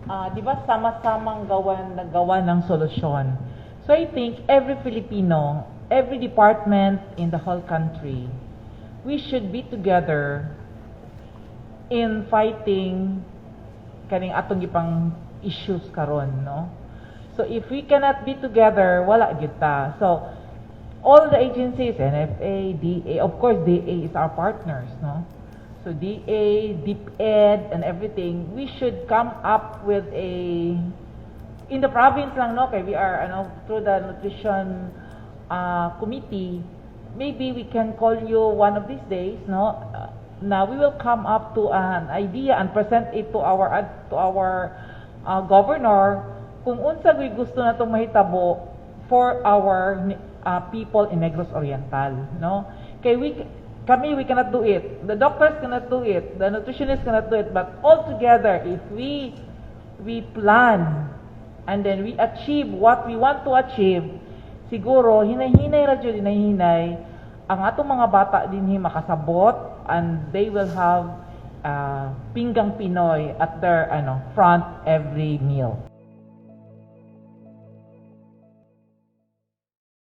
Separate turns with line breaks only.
Di ba sama-samang nagawa ng solusyon. So I think every Filipino, every department in the whole country, we should be together in fighting kaning atong gipang issues karon, no? So if we cannot be together, wala gyud ta. So all the agencies, NFA, DA, of course DA is our partners, no? So DA, DepEd, and everything, we should come up with in the province lang, no? Kay we are, through the nutrition committee, maybe we can call you one of these days, no? Now we will come up to an idea and present it to our governor kung unsa gyud gusto natong mahitabo for our people in Negros Oriental, no? Kay we cannot do it. The doctors cannot do it. The nutritionists cannot do it. But all together, if we plan and then we achieve what we want to achieve, siguro hinay-hinay ra jud hinay ang atong mga bata dinhi makasabot, and they will have pinggang Pinoy at their front every meal.